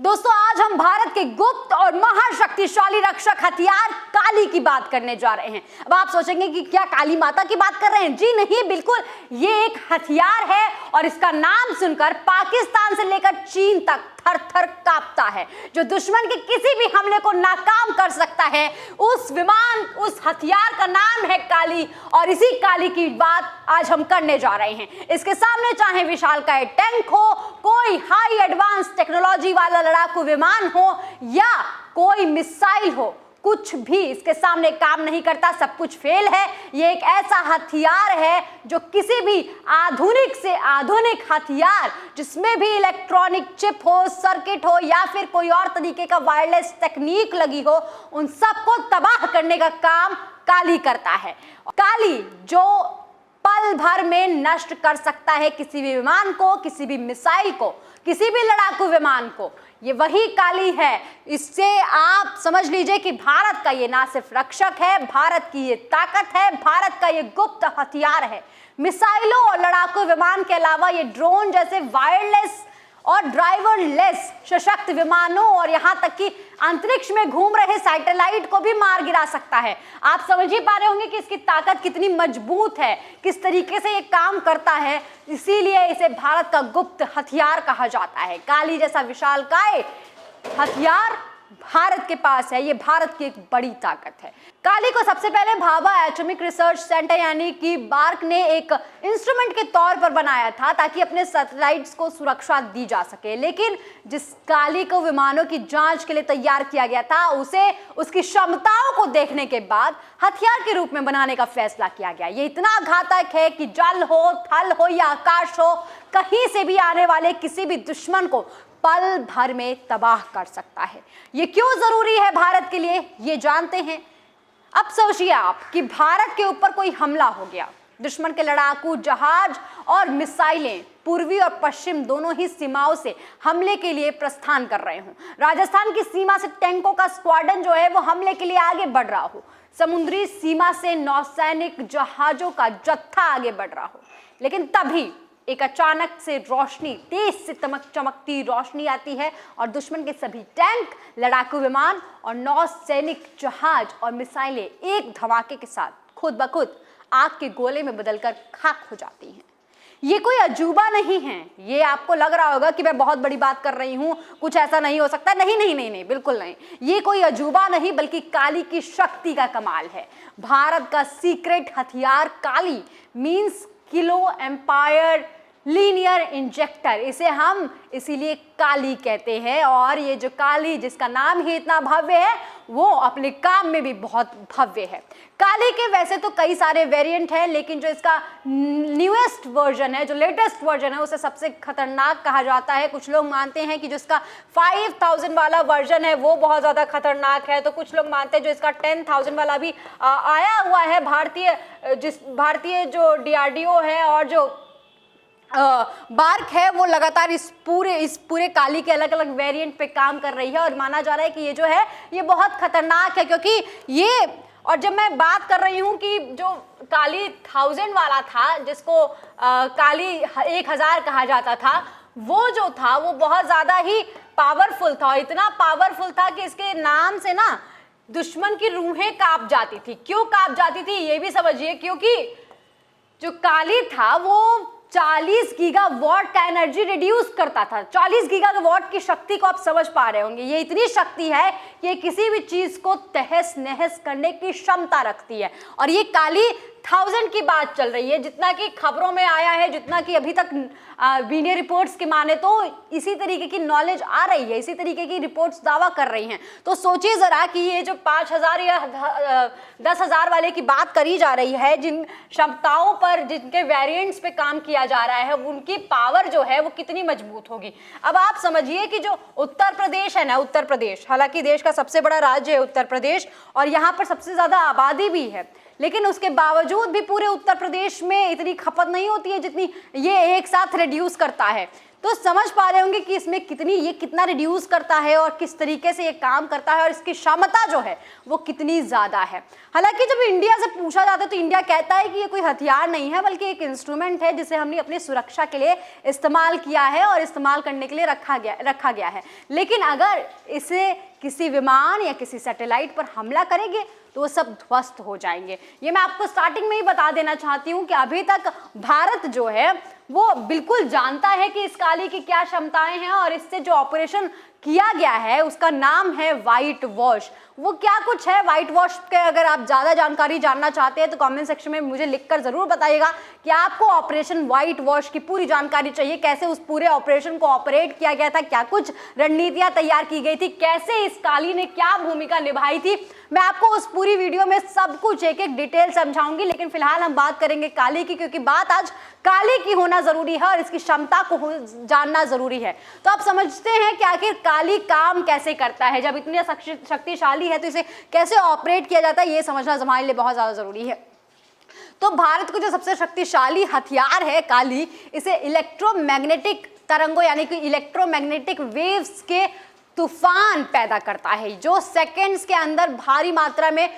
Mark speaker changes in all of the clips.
Speaker 1: दोस्तों आज हम भारत के गुप्त और महाशक्तिशाली रक्षक हथियार काली की बात करने जा रहे हैं। अब आप सोचेंगे कि क्या काली माता की बात कर रहे हैं? जी नहीं, बिल्कुल। ये एक हथियार है और इसका नाम सुनकर पाकिस्तान से लेकर चीन तक थर थर कांपता है। जो दुश्मन के किसी भी हमले को नाकाम कर सकता है, उस हथियार का नाम है काली। और इसी काली की बात आज हम करने जा रहे हैं। इसके सामने चाहे विशालकाय टैंक हो, कोई हाई एडवांस टेक्नोलॉजी वाला लड़ाकू विमान हो या कोई मिसाइल हो, कुछ भी इसके सामने काम नहीं करता, सब कुछ फेल है। ये एक ऐसा हथियार है जो किसी भी आधुनिक से आधुनिक हथियार जिसमें भी इलेक्ट्रॉनिक चिप हो, सर्किट हो या फिर कोई और तरीके का वायरलेस टेक्निक लगी हो, उन सबको तबाह करने का काम काली करता है। काली जो पल भर में नष्ट कर सकता है किसी भी विमान को, किसी भी मिसाइल को, किसी भी लड़ाकू विमान को, ये वही काली है। इससे आप समझ लीजिए कि भारत का ये ना सिर्फ रक्षक है, भारत की ये ताकत है, भारत का ये गुप्त हथियार है। मिसाइलों और लड़ाकू विमान के अलावा ये ड्रोन जैसे वायरलेस और ड्राइवरलेस सशक्त विमानों और यहाँ तक कि अंतरिक्ष में घूम रहे सैटेलाइट को भी मार गिरा सकता है। आप समझ ही पा रहे होंगे कि इसकी ताकत कितनी मजबूत है, किस तरीके से ये काम करता है। इसीलिए इसे भारत का गुप्त हथियार कहा जाता है। काली जैसा विशालकाय हथियार भारत के पास है, ये भारत की एक बड़ी ताकत है। काली को सबसे पहले भाभा एटॉमिक रिसर्च सेंटर यानी कि बार्क ने एक इंस्ट्रूमेंट के तौर पर बनाया था ताकि अपने सैटेलाइट्स को सुरक्षा दी जा सके। लेकिन जिस काली को विमानों की जांच के लिए तैयार किया गया था, उसे उसकी क्षमताओं को देखने के बाद हथियार के रूप में बनाने का फैसला किया गया। ये इतना घातक है कि जल हो, थल हो या आकाश हो, कहीं से भी आने वाले किसी भी दुश्मन को पल भर में तबाह कर सकता है। ये क्यों जरूरी है भारत के लिए, ये जानते हैं। अब सोचिए आप कि भारत के ऊपर कोई हमला हो गया, दुश्मन के लड़ाकू जहाज और मिसाइलें पूर्वी और पश्चिम दोनों ही सीमाओं से हमले के लिए प्रस्थान कर रहे हों। राजस्थान की सीमा से टैंकों का स्क्वाड्रन जो है वो हमले के लिए आगे बढ़ रहा हो, समुद्री सीमा से नौसैनिक जहाजों का जत्था आगे बढ़ रहा हो। लेकिन तभी एक अचानक से रोशनी, तेज से चमकती रोशनी आती है और दुश्मन के सभी टैंक, लड़ाकू विमान और नौसैनिक जहाज और मिसाइलें एक धमाके के साथ खुद ब खुद आग के गोले में बदलकर खाक हो जाती हैं। ये कोई अजूबा नहीं है। ये आपको लग रहा होगा कि मैं बहुत बड़ी बात कर रही हूँ, कुछ ऐसा नहीं हो सकता। नहीं नहीं नहीं नहीं, बिल्कुल नहीं। ये कोई अजूबा नहीं बल्कि काली की शक्ति का कमाल है। भारत का सीक्रेट हथियार Kali means kilo ampere linear injector, इसे हम इसीलिए काली कहते हैं। और ये जो काली, जिसका नाम ही इतना भव्य है, वो अपने काम में भी बहुत भव्य है। काली के वैसे तो कई सारे वेरिएंट हैं, लेकिन जो इसका न्यूएस्ट वर्जन है, जो लेटेस्ट वर्जन है, उसे सबसे खतरनाक कहा जाता है। कुछ लोग मानते हैं कि जो इसका 5000 वाला वर्जन है वो बहुत ज़्यादा खतरनाक है, तो कुछ लोग मानते हैं जो इसका 10,000 वाला भी आया हुआ है भारतीय जो DRDO है और जो बार्क है, वो लगातार इस पूरे काली के अलग अलग वेरिएंट पे काम कर रही है। और माना जा रहा है कि ये जो है ये बहुत खतरनाक है, क्योंकि ये, और जब मैं बात कर रही हूँ कि जो काली 1000 वाला था, जिसको काली 1000 कहा जाता था, वो जो था वो बहुत ज़्यादा ही पावरफुल था। इतना पावरफुल था कि इसके नाम से ना दुश्मन की रूहें कांप जाती थी। क्यों कांप जाती थी ये भी समझिए, क्योंकि जो काली था वो 40 गीगावाट का एनर्जी रिड्यूस करता था। 40 गीगावाट की शक्ति को आप समझ पा रहे होंगे। ये इतनी शक्ति है कि किसी भी चीज को तहस नहस करने की क्षमता रखती है। और ये काली 1000 की बात चल रही है, जितना कि खबरों में आया है, जितना कि अभी तक मीडिया रिपोर्ट्स के माने तो इसी तरीके की नॉलेज आ रही है, इसी तरीके की रिपोर्ट्स दावा कर रही हैं। तो सोचिए ज़रा कि ये जो 5000 या 10,000 वाले की बात करी जा रही है, जिन क्षमताओं पर, जिनके वेरिएंट्स पे काम किया जा रहा है, उनकी पावर जो है वो कितनी मजबूत होगी। अब आप समझिए कि जो उत्तर प्रदेश है ना, उत्तर प्रदेश हालांकि देश का सबसे बड़ा राज्य है उत्तर प्रदेश, और यहाँ पर सबसे ज़्यादा आबादी भी है, लेकिन उसके बावजूद भी पूरे उत्तर प्रदेश में इतनी खपत नहीं होती है जितनी ये एक साथ रिड्यूस करता है। तो समझ पा रहे होंगे कि इसमें कितना रिड्यूस करता है और किस तरीके से ये काम करता है और इसकी क्षमता जो है वो कितनी ज़्यादा है। हालांकि जब इंडिया से पूछा जाता है तो इंडिया कहता है कि ये कोई हथियार नहीं है बल्कि एक इंस्ट्रूमेंट है जिसे हमने अपनी सुरक्षा के लिए इस्तेमाल किया है और इस्तेमाल करने के लिए रखा गया है। लेकिन अगर इसे किसी विमान या किसी सैटेलाइट पर हमला करेंगे तो वो सब ध्वस्त हो जाएंगे। ये मैं आपको स्टार्टिंग में ही बता देना चाहती हूँ कि अभी तक भारत जो है वो बिल्कुल जानता है कि इस काली की क्या क्षमताएं हैं और इससे जो ऑपरेशन किया गया है उसका नाम है व्हाइट वॉश। वो क्या कुछ है व्हाइट वॉश के, अगर आप ज़्यादा जानकारी जानना चाहते हैं तो कमेंट सेक्शन में मुझे लिखकर ज़रूर बताइएगा कि आपको ऑपरेशन व्हाइट वॉश की पूरी जानकारी चाहिए, कैसे उस पूरे ऑपरेशन को ऑपरेट किया गया था, क्या कुछ रणनीतियाँ तैयार की गई थी, कैसे इस काली ने क्या भूमिका निभाई थी। मैं आपको उस पूरी वीडियो में सब कुछ एक एक डिटेल समझाऊंगी, लेकिन फिलहाल हम बात करेंगे काली की, क्योंकि बात आज काली की होना जरूरी है और इसकी क्षमता को जानना जरूरी है। तो आप समझते हैं कि आखिर काली काम कैसे करता है, जब इतनी शक्तिशाली है तो इसे कैसे ऑपरेट किया जाता है, ये समझना हमारे लिए बहुत ज़्यादा जरूरी है। तो भारत को जो सबसे शक्तिशाली हथियार है काली, इसे इलेक्ट्रोमैग्नेटिक तरंगों यानी कि इलेक्ट्रोमैग्नेटिक वेव्स के तूफान पैदा करता है, जो सेकंड्स के अंदर भारी मात्रा में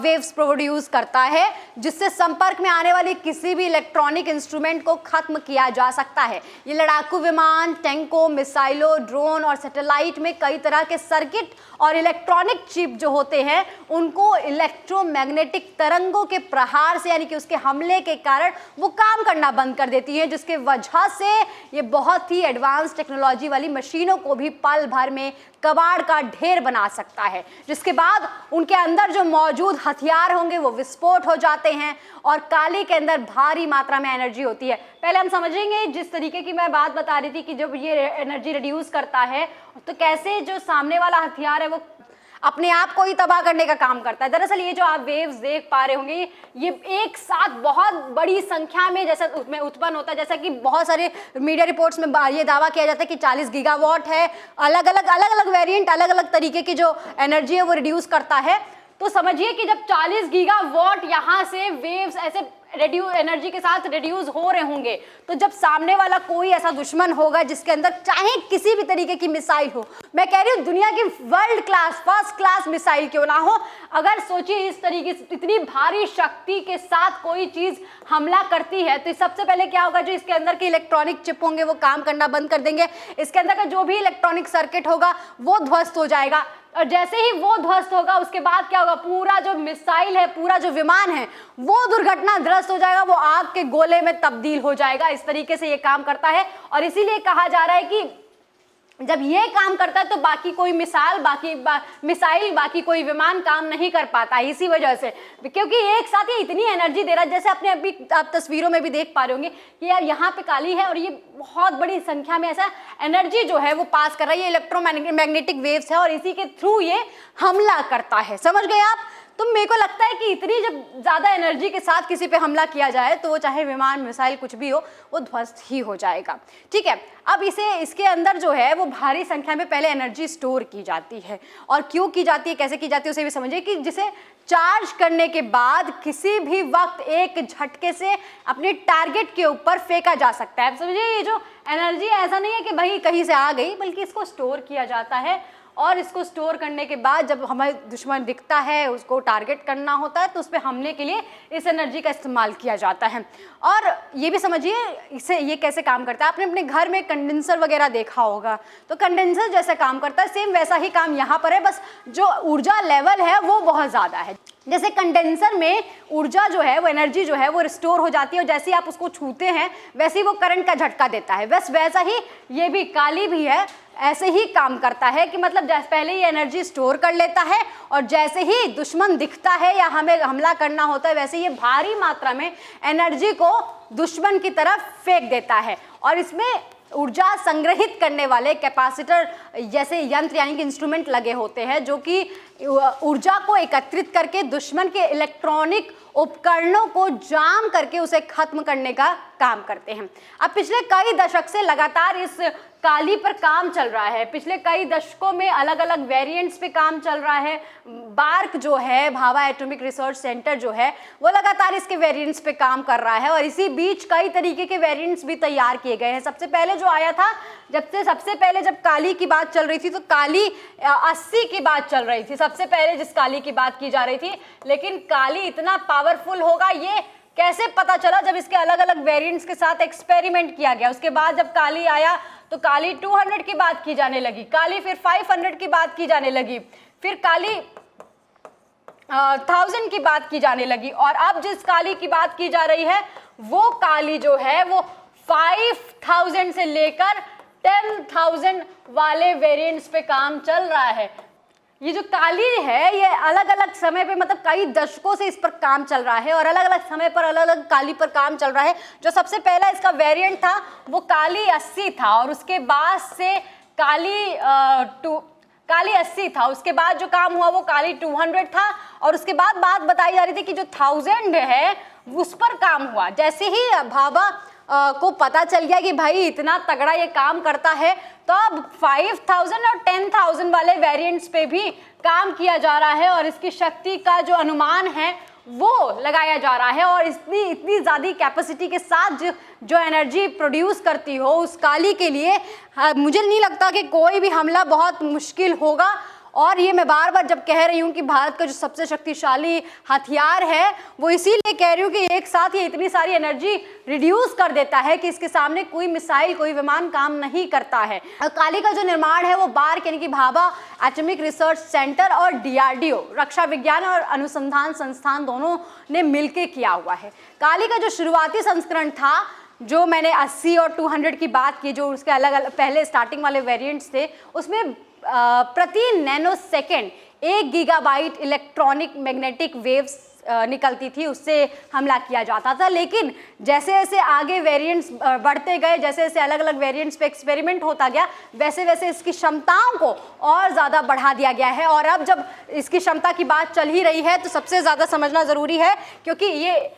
Speaker 1: वेव्स प्रोड्यूस करता है, जिससे संपर्क में आने वाली किसी भी इलेक्ट्रॉनिक इंस्ट्रूमेंट को खत्म किया जा सकता है। ये लड़ाकू विमान, टैंकों, मिसाइलों, ड्रोन और सैटेलाइट में कई तरह के सर्किट और इलेक्ट्रॉनिक चिप जो होते हैं उनको इलेक्ट्रोमैग्नेटिक तरंगों के प्रहार से यानी कि उसके हमले के कारण वो काम करना बंद कर देती है, जिसके वजह से ये बहुत ही एडवांस टेक्नोलॉजी वाली मशीनों को भी पल भर में कबाड़ का ढेर बना सकता है, जिसके बाद उनके अंदर जो मौजूद हथियार होंगे वो विस्फोट हो जाते हैं और काली के अंदर भारी मात्रा में एनर्जी होती है। पहले हम समझेंगे जिस तरीके की मैं बात बता रही थी कि जब ये एनर्जी रिड्यूस करता है तो कैसे जो सामने वाला हथियार है वो अपने आप को ही तबाह करने का काम करता है। दरअसल ये जो आप वेव्स देख पा रहे होंगे ये एक साथ बहुत बड़ी संख्या में जैसे उसमें उत्पन्न होता है, जैसा कि बहुत सारे मीडिया रिपोर्ट्स में ये दावा किया जाता है कि 40 गीगावाट है। अलग अलग वेरिएंट अलग अलग तरीके की जो एनर्जी है वो रिड्यूस करता है। तो समझिए कि जब 40 गीगावाट यहाँ से वेव्स ऐसे एनर्जी के साथ रिड्यूस हो रहे होंगे, तो जब सामने वाला कोई ऐसा दुश्मन होगा जिसके अंदर चाहे किसी भी तरीके की मिसाइल हो, मैं कह रही हूँ दुनिया की world class first class missile क्यों ना हो, अगर सोचिए इस तरीके से इतनी भारी शक्ति के साथ कोई चीज हमला करती है तो सबसे पहले क्या होगा, जो इसके अंदर के इलेक्ट्रॉनिक चिप होंगे वो काम करना बंद कर देंगे, इसके अंदर का जो भी इलेक्ट्रॉनिक सर्किट होगा वो ध्वस्त हो जाएगा और जैसे ही वो ध्वस्त होगा उसके बाद क्या होगा, पूरा जो मिसाइल है, पूरा जो विमान है वो दुर्घटनाग्रस्त हो जाएगा, वो आग के गोले में तब्दील हो जाएगा। इस तरीके से ये काम करता है और इसीलिए कहा जा रहा है कि जब ये काम करता है तो बाकी कोई मिसाइल बाकी कोई विमान काम नहीं कर पाता, इसी वजह से, क्योंकि एक साथ ये इतनी एनर्जी दे रहा है। जैसे अपने अभी आप तस्वीरों में भी देख पा रहे होंगे कि यार यहाँ पे काली है और ये बहुत बड़ी संख्या में ऐसा एनर्जी जो है वो पास कर रहा है, ये इलेक्ट्रोमैग्नेटिक वेव्स है और इसी के थ्रू ये हमला करता है। समझ गए आप? तो मेरे को लगता है कि इतनी जब ज़्यादा एनर्जी के साथ किसी पे हमला किया जाए तो वो चाहे विमान मिसाइल कुछ भी हो वो ध्वस्त ही हो जाएगा। ठीक है, अब इसके अंदर जो है वो भारी संख्या में पहले एनर्जी स्टोर की जाती है और क्यों की जाती है, कैसे की जाती है उसे भी समझिए कि जिसे चार्ज करने के बाद किसी भी वक्त एक झटके से अपने टारगेट के ऊपर फेंका जा सकता है। समझिए ये जो एनर्जी ऐसा नहीं है कि भाई कहीं से आ गई, बल्कि इसको स्टोर किया जाता है और इसको स्टोर करने के बाद जब हमें दुश्मन दिखता है, उसको टारगेट करना होता है तो उस पर हमले के लिए इस एनर्जी का इस्तेमाल किया जाता है। और ये भी समझिए ये कैसे काम करता है, आपने अपने घर में कंडेंसर वगैरह देखा होगा, तो कंडेंसर जैसे काम करता है सेम वैसा ही काम यहाँ पर है, बस जो ऊर्जा लेवल है वो बहुत ज़्यादा है। जैसे कंडेंसर में ऊर्जा जो है वो एनर्जी जो है वो रिस्टोर हो जाती है और जैसे ही आप उसको छूते हैं वैसे ही वो करंट का झटका देता है, बस वैसा ही ये भी काली भी है, ऐसे ही काम करता है कि मतलब जैसे पहले ये एनर्जी स्टोर कर लेता है और जैसे ही दुश्मन दिखता है या हमें हमला करना होता है वैसे ये भारी मात्रा में एनर्जी को दुश्मन की तरफ फेंक देता है। और इसमें ऊर्जा संग्रहित करने वाले कैपेसिटर जैसे यंत्र यानी कि इंस्ट्रूमेंट लगे होते हैं जो कि ऊर्जा को एकत्रित करके दुश्मन के इलेक्ट्रॉनिक उपकरणों को जाम करके उसे खत्म करने का काम करते हैं। अब पिछले कई दशक से लगातार इस काली पर काम चल रहा है। पिछले कई दशकों में अलग अलग वेरिएंट्स पे काम चल रहा है। बार्क जो है, भाभा एटॉमिक रिसर्च सेंटर जो है, वो लगातार इसके वेरिएंट्स पे काम कर रहा है और इसी बीच कई तरीके के वेरिएंट्स भी तैयार किए गए हैं। सबसे पहले जो आया था, सबसे पहले जब काली की बात चल रही थी तो काली 80 की बात चल रही थी, सबसे पहले जिस काली की बात की जा रही थी। लेकिन काली इतना पावरफुल होगा ये कैसे पता चला, जब इसके अलग अलग वेरिएंट्स के साथ एक्सपेरिमेंट किया गया। उसके बाद जब काली आया तो काली 200 की बात की जाने लगी, काली फिर 500 की बात की जाने लगी, फिर काली 1000 की बात की जाने लगी और अब जिस काली की बात की जा रही है वो काली जो है वो 5000 से लेकर 10,000 वाले वेरिएंट्स पे काम चल रहा है। ये जो काली है ये अलग अलग समय पे, मतलब कई दशकों से इस पर काम चल रहा है और अलग अलग समय पर अलग अलग काली पर काम चल रहा है। जो सबसे पहला इसका वेरिएंट था वो काली 80 था और उसके बाद से काली 80 था। उसके बाद जो काम हुआ वो काली 200 था और उसके बाद बात बताई जा रही थी कि जो 1000 है उस पर काम हुआ। जैसे ही भाभा को पता चल गया कि भाई इतना तगड़ा ये काम करता है तो अब 5000 और 10,000 वाले वेरिएंट्स पे भी काम किया जा रहा है और इसकी शक्ति का जो अनुमान है वो लगाया जा रहा है। और इतनी ज़्यादा कैपेसिटी के साथ जो एनर्जी प्रोड्यूस करती हो उस काली के लिए मुझे नहीं लगता कि कोई भी हमला बहुत मुश्किल होगा। और ये मैं बार बार जब कह रही हूँ कि भारत का जो सबसे शक्तिशाली हथियार है वो इसीलिए कह रही हूँ कि एक साथ ये इतनी सारी एनर्जी रिड्यूस कर देता है कि इसके सामने कोई मिसाइल, कोई विमान काम नहीं करता है। और काली का जो निर्माण है वो बार्क यानी कि भाभा एटॉमिक रिसर्च सेंटर और DRDO रक्षा विज्ञान और अनुसंधान संस्थान दोनों ने मिलकर किया हुआ है। काली का जो शुरुआती संस्करण था, जो मैंने 80 और 200 की बात की, जो उसके अलग अलग पहले स्टार्टिंग वाले वेरिएंट्स थे, उसमें प्रति nano second 1 gigabyte electronic magnetic waves निकलती थी, उससे हमला किया जाता था। लेकिन जैसे जैसे आगे वेरिएंट्स बढ़ते गए, जैसे जैसे अलग अलग वेरिएंट्स पे एक्सपेरिमेंट होता गया, वैसे वैसे इसकी क्षमताओं को और ज़्यादा बढ़ा दिया गया है। और अब जब इसकी क्षमता की बात चल ही रही है तो सबसे ज़्यादा समझना ज़रूरी है क्योंकि ये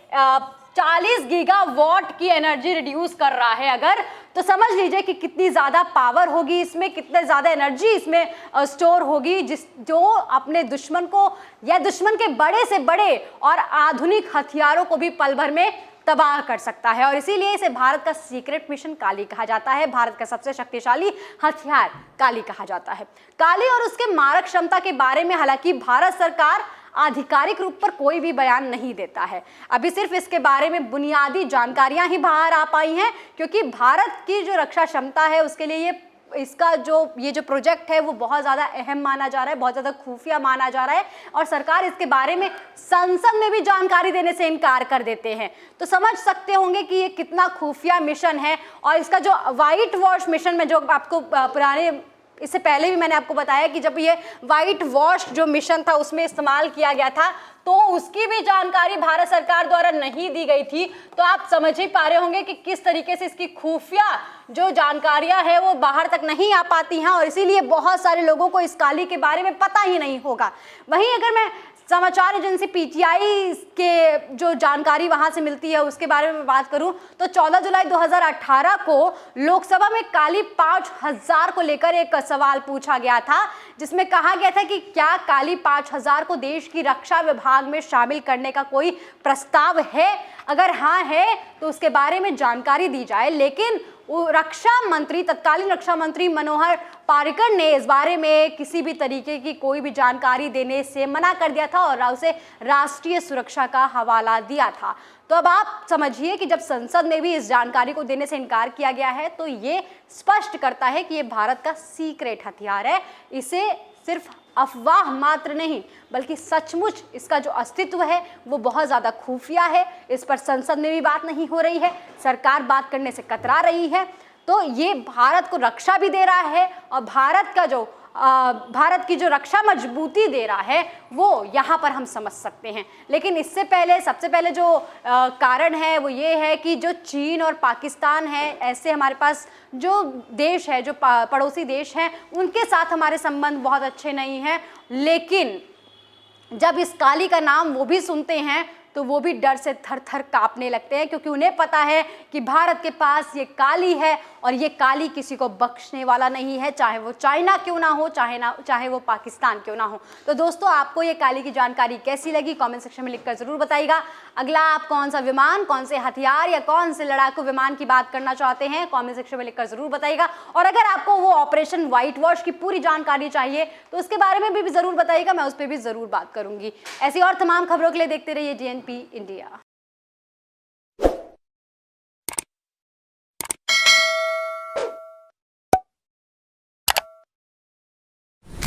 Speaker 1: 40 गीगावाट की एनर्जी रिड्यूस कर रहा है अगर, तो समझ लीजिए कि कितनी ज़्यादा पावर होगी इसमें, कितने ज़्यादा एनर्जी इसमें स्टोर होगी जो अपने दुश्मन को या दुश्मन के बड़े से बड़े और आधुनिक हथियारों को भी पल भर में तबाह कर सकता है। और इसीलिए इसे भारत का सीक्रेट मिशन काली कहा जाता है, भारत का सबसे शक्तिशाली हथियार काली कहा जाता है। काली और उसके मारक क्षमता के बारे में हालांकि भारत सरकार आधिकारिक रूप पर कोई भी बयान नहीं देता है। अभी सिर्फ इसके बारे में बुनियादी जानकारियां ही बाहर आ पाई हैं क्योंकि भारत की जो रक्षा क्षमता है उसके लिए इसका ये जो प्रोजेक्ट है वो बहुत ज़्यादा अहम माना जा रहा है, बहुत ज़्यादा खुफिया माना जा रहा है और सरकार इसके बारे में संसद में भी जानकारी देने से इनकार कर देते हैं। तो समझ सकते होंगे कि ये कितना खुफिया मिशन है। और इसका जो वाइट वॉश मिशन में जो आपको पुराने इससे पहले भी मैंने आपको बताया कि जब ये वाइट वॉश जो मिशन था उसमें इस्तेमाल किया गया था तो उसकी भी जानकारी भारत सरकार द्वारा नहीं दी गई थी। तो आप समझ ही पा रहे होंगे कि किस तरीके से इसकी खुफिया जो जानकारियां हैं वो बाहर तक नहीं आ पाती हैं और इसीलिए बहुत सारे लोगों को इस काली के बारे में पता ही नहीं होगा। वहीं अगर मैं समाचार एजेंसी PTI के जो जानकारी वहां से मिलती है उसके बारे में बात करूं तो 14 जुलाई 2018 को लोकसभा में काली 5000 को लेकर एक सवाल पूछा गया था जिसमें कहा गया था कि क्या काली 5000 को देश की रक्षा विभाग में शामिल करने का कोई प्रस्ताव है, अगर हाँ है तो उसके बारे में जानकारी दी जाए। लेकिन रक्षा मंत्री, तत्कालीन रक्षा मंत्री मनोहर पारिकर ने इस बारे में किसी भी तरीके की कोई भी जानकारी देने से मना कर दिया था और उसे राष्ट्रीय सुरक्षा का हवाला दिया था। तो अब आप समझिए कि जब संसद में भी इस जानकारी को देने से इनकार किया गया है तो ये स्पष्ट करता है कि ये भारत का सीक्रेट हथियार है। इसे सिर्फ अफवाह मात्र नहीं बल्कि सचमुच इसका जो अस्तित्व है वो बहुत ज़्यादा खुफिया है। इस पर संसद में भी बात नहीं हो रही है, सरकार बात करने से कतरा रही है। तो ये भारत को रक्षा भी दे रहा है और भारत की जो रक्षा मजबूती दे रहा है वो यहाँ पर हम समझ सकते हैं। लेकिन इससे पहले सबसे पहले जो कारण है वो ये है कि जो चीन और पाकिस्तान है, ऐसे हमारे पास जो देश है, जो पड़ोसी देश हैं, उनके साथ हमारे संबंध बहुत अच्छे नहीं हैं। लेकिन जब इस काली का नाम वो भी सुनते हैं तो वो भी डर से थर थर कांपने लगते हैं, क्योंकि उन्हें पता है कि भारत के पास ये काली है और ये काली किसी को बख्शने वाला नहीं है, चाहे वो चाइना क्यों ना हो, चाहे वो पाकिस्तान क्यों ना हो। तो दोस्तों, आपको ये काली की जानकारी कैसी लगी कमेंट सेक्शन में लिखकर जरूर बताइएगा। अगला आप कौन सा विमान, कौन से हथियार या कौन से लड़ाकू विमान की बात करना चाहते हैं कमेंट सेक्शन में लिखकर जरूर बताइएगा। और अगर आपको वो ऑपरेशन व्हाइट वॉश की पूरी जानकारी चाहिए तो उसके बारे में भी जरूर बताइएगा, मैं उस पर भी जरूर बात करूंगी। ऐसी और तमाम खबरों के लिए देखते रहिए DNP इंडिया।